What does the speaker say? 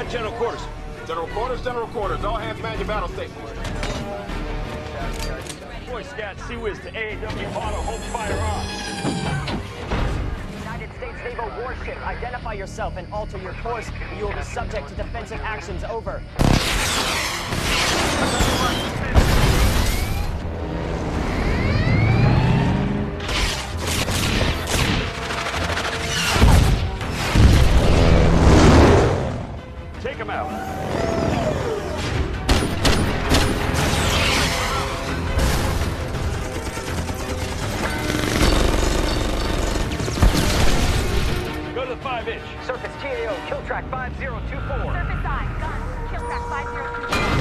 general quarters. General quarters. All hands man your battle stations. Boy Scout, CWIS to AAW Auto, hold fire on. United States Naval warship, identify yourself and alter your course. You will be subject to defensive actions. Over. Take him out. Go to the 5-inch. Surface TAO, kill track 5024. Surface eye, guns, kill track 5024.